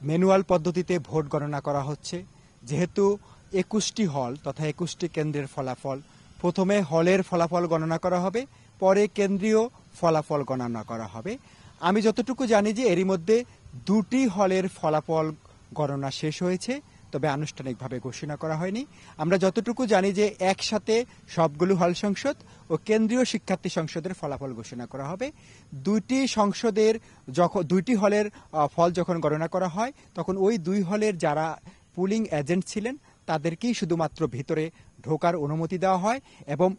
Manual পদ্ধতিতে vote গণনা করা হচ্ছে। যেহেতু 21টি হল তথা 21টি কেন্দ্রের ফলাফল, প্রথমে হলের ফলাফল গণনা করা হবে, পরে কেন্দ্রীয় ফলাফল গণনা করা হবে। আমি যতটুকু জানি যে এরই মধ্যে 2টি হলের ফলাফল গণনা শেষ হয়েছে, তবে আনুষ্ঠানিকভাবে ঘোষণা করা হয়নি। আমরা যতটুকু জানি যে একসাথে সবগুলো হল সংসদ ও কেন্দ্রীয় শিক্ষার্থী সংসদের ফলাফল ঘোষণা করা হবে। 2টি হলের ফল যখন গণনা করা হয় তখন ওই 2 হলের যারা পুলিং এজেন্ট ছিলেন তাদেরকেই শুধুমাত্র ভিতরে ঢোকার অনুমতি দেওয়া হয় এবং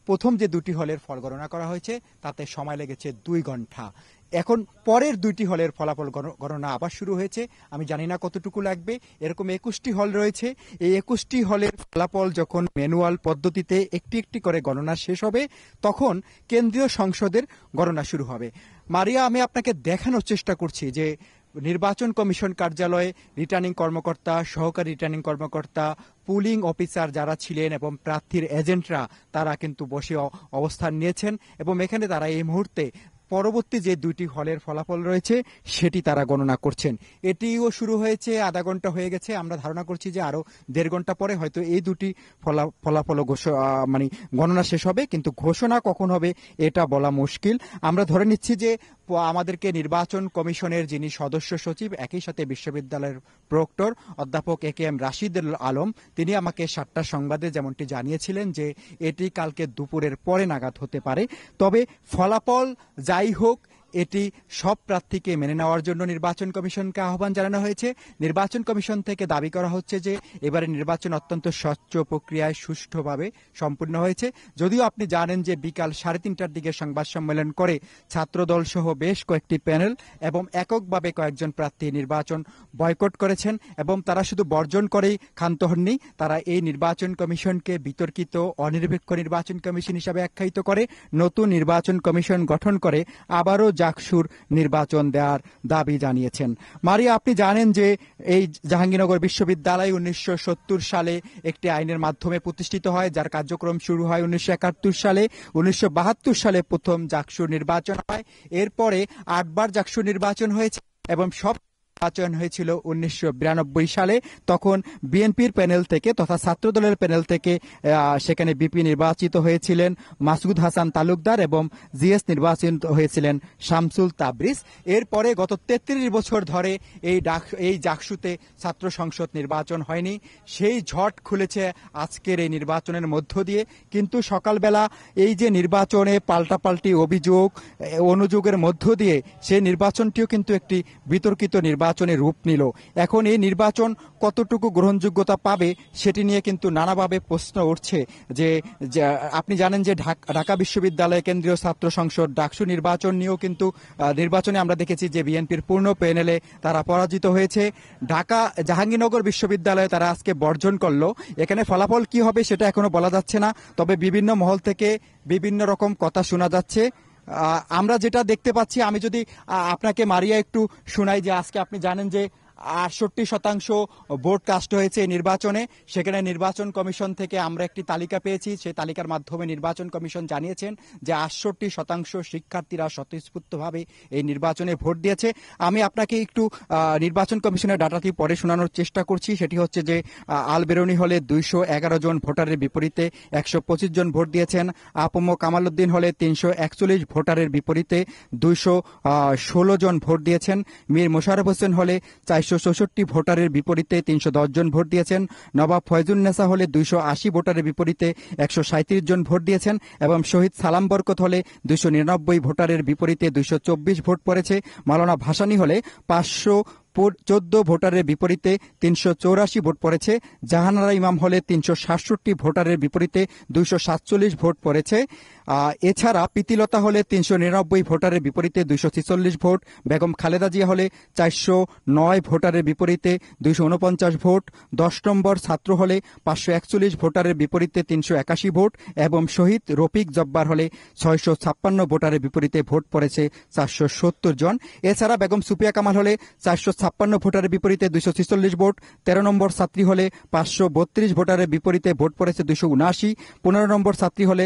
প্রথম যে 2টি হলের ফল গণনা করা হয়েছে তাতে সময় লেগেছে 2 ঘন্টা। এখন পরের 2টি হলের ফলাফল গণনা আবার শুরু হয়েছে, আমি জানি না কতটুকু লাগবে। এরকম 21টি হল রয়েছে। এই 21টি হলের ফলাফল যখন ম্যানুয়াল পদ্ধতিতে একটি একটি করে গণনা শেষ হবে তখন কেন্দ্রীয় সংসদের গণনা শুরু হবে। মারিয়া, আমি আপনাকে দেখানোর চেষ্টা করছি যে নির্বাচন কমিশন কার্যালয়ে রিটার্নিং কর্মকর্তা, সহকারী রিটার্নিং কর্মকর্তা, পুলিং অফিসার যারা ছিলেন এবং প্রার্থীর এজেন্টরা তারা কিন্তু বসে অবস্থান নিয়েছেন এবং এখানে তারা এই মুহূর্তে পরবর্তী যে 2টি হলের ফলাফল রয়েছে সেটি তারা গণনা করছেন। এটিও শুরু হয়েছে, আধা ঘন্টা হয়ে গেছে। আমরা ধারণা করছি যে আরো 1.5 ঘন্টা পরে হয়তো এই 2টি ফলাফল গণনা শেষ হবে, কিন্তু ঘোষণা কখন হবে এটা বলা মুশকিল। আমরা ধরে নিচ্ছি যে আমাদেরকে নির্বাচন কমিশনের যিনি সদস্য সচিব, একই সাথে বিশ্ববিদ্যালয়ের প্রক্টর অধ্যাপক AKM রাশিদুল আলম, তিনি আমাকে 7টা সংবাদে যেমনটি জানিয়েছিলেন যে এটি কালকে দুপুরের পরে নাগাদ হতে পারে। তবে ফলাফল যাই হোক, এটি সব প্রার্থীকে মেনে নেওয়ার জন্য নির্বাচন কমিশনকে আহ্বান জানানো হয়েছে। নির্বাচন কমিশন থেকে দাবি করা হচ্ছে যে এবারে নির্বাচন অত্যন্ত স্বচ্ছ প্রক্রিয়ায় সুষ্ঠুভাবে সম্পূর্ণ হয়েছে। যদিও আপনি জানেন যে বিকাল 3:30টার দিকে সংবাদ সম্মেলন করে ছাত্রদল সহ বেশ কয়েকটি প্যানেল এবং এককভাবে কয়েকজন প্রার্থী নির্বাচন বয়কট করেছেন এবং তারা শুধু বর্জন করেই ক্ষান্ত হননি, তারা এই নির্বাচন কমিশনকে বিতর্কিত অনিরপেক্ষ নির্বাচন কমিশন হিসাবে আখ্যায়িত করে নতুন নির্বাচন কমিশন গঠন করে আবারও জাকসুর নির্বাচন দেওয়ার দাবি জানিয়েছেন। মারিয়া, আপনি জানেন যে এই জাহাঙ্গীরনগর বিশ্ববিদ্যালয় 1970 সালে একটি আইনের মাধ্যমে প্রতিষ্ঠিত হয়, যার কার্যক্রম শুরু হয় 1971 সালে। 1972 সালে প্রথম জাকসুর নির্বাচন হয়। এরপরে 8বার জাকসুর নির্বাচন হয়েছে এবং সব নির্বাচন হয়েছিল 1992 সালে। তখন বিএনপির প্যানেল থেকে তথা ছাত্রদলের প্যানেল থেকে সেখানে বিপি নির্বাচিত হয়েছিলেন মাসুদ হাসান তালুকদার এবং জিএস নির্বাচিত হয়েছিলেন শামসুল তাবরিজ। এরপরে গত 33 বছর ধরে এই জাকসুতে ছাত্র সংসদ নির্বাচন হয়নি। সেই ঝট খুলেছে আজকের এই নির্বাচনের মধ্য দিয়ে। কিন্তু সকালবেলা এই যে নির্বাচনে পাল্টাপাল্টি অনুযোগের মধ্য দিয়ে সেই নির্বাচনটিও কিন্তু একটি বিতর্কিত নির্বাচনে রূপ নিল। এখন এই নির্বাচন কতটুকু গ্রহণযোগ্যতা পাবে সেটি নিয়ে কিন্তু নানাভাবে প্রশ্ন উঠছে। যে আপনি জানেন যে ঢাকা বিশ্ববিদ্যালয় কেন্দ্রীয় ছাত্র সংসদ ডাকসু নির্বাচন নিয়েও কিন্তু নির্বাচনে আমরা দেখেছি যে বিএনপির পূর্ণ প্যানেলে তারা পরাজিত হয়েছে। ঢাকা জাহাঙ্গীরনগর বিশ্ববিদ্যালয়ে তারা আজকে বর্জন করলো। এখানে ফলাফল কি হবে সেটা এখনো বলা যাচ্ছে না, তবে বিভিন্ন মহল থেকে বিভিন্ন রকম কথা শোনা যাচ্ছে। আমরা যেটা দেখতে পাচ্ছি, আমি যদি আপনাকে মারিয়া একটু শোনাই যে আজকে আপনি জানেন যে 68% ভোট কাস্ট হয়েছে এই নির্বাচনে। সেখানে নির্বাচন কমিশন থেকে আমরা একটি তালিকা পেয়েছি, সেই তালিকার মাধ্যমে নির্বাচন কমিশন জানিয়েছেন যে 68% শিক্ষার্থীরা স্বতঃস্ফূর্তভাবে এই নির্বাচনে ভোট দিয়েছে। আমি আপনাকে একটু নির্বাচন কমিশনের ডাটাটি পরে শোনানোর চেষ্টা করছি। সেটি হচ্ছে যে আলবেরুনি হলে 211 জন ভোটারের বিপরীতে 125 জন ভোট দিয়েছেন। আপম কামাল উদ্দিন হলে 341 ভোটারের বিপরীতে 216 জন ভোট দিয়েছেন। মীর মোশাররফ হোসেন হলে 464 ভোটারের বিপরীতে 310 জন ভোট দিয়েছেন। নবাব ফয়জুন্নেসা হলে 280 ভোটারের বিপরীতে 137 জন ভোট দিয়েছেন এবং শহীদ সালাম বরকত হলে 299 ভোটারের বিপরীতে 224 ভোট পড়েছে। মাওলানা ভাসানী হলে 514 ভোটারের বিপরীতে 384 ভোট পড়েছে। জাহানারা ইমাম হলে 367 ভোটারের বিপরীতে 247 ভোট পড়েছে। এছাড়া প্রীতিলতা হলে 399 ভোটারের বিপরীতে 246 ভোট। বেগম খালেদা জিয়া হলে 409 ভোটারের বিপরীতে 249 ভোট। 10 নম্বর ছাত্র হলে 541 ভোটারের বিপরীতে 381 ভোট এবং শহীদ রফিক জব্বার হলে 656 ভোটারের বিপরীতে ভোট পড়েছে 470 জন। এছাড়া বেগম সুফিয়া কামাল হলে 456 ভোটারের বিপরীতে 246 ভোট। 13 নম্বর ছাত্রী হলে 532 ভোটারের বিপরীতে ভোট পড়েছে 279। 15 নম্বর ছাত্রী হলে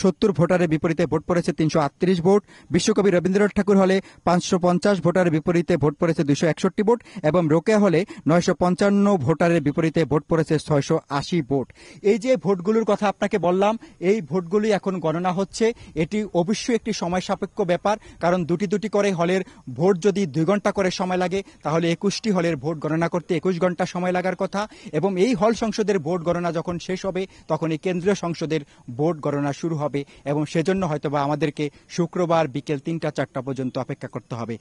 570 ভোটারের বিপরীতে ভোট পড়েছে 338 ভোট। বিশ্বকবি রবীন্দ্রনাথ ঠাকুর হলে 550 ভোটারের বিপরীতে ভোট পড়েছে 261 ভোট এবং রোকেয়া হলে 955 ভোটারের বিপরীতে ভোট পড়েছে 680 ভোট। এই যে ভোটগুলোর কথা আপনাকে বললাম, এই ভোটগুলি এখন গণনা হচ্ছে। এটি অবশ্যই একটি সময় সাপেক্ষ ব্যাপার, কারণ দুটি করে হলের ভোট যদি 2 ঘন্টা করে সময় লাগে তাহলে 21টি হলের ভোট গণনা করতে 21 ঘন্টা সময় লাগার কথা। এবং এই হল সংসদের ভোট গণনা যখন শেষ হবে তখন এই কেন্দ্রীয় সংসদের ভোট গণনা শুরু হবে এবং সেজন্য হয়তোবা আমাদেরকে শুক্রবার বিকেল 3টা 4টা পর্যন্ত অপেক্ষা করতে হবে।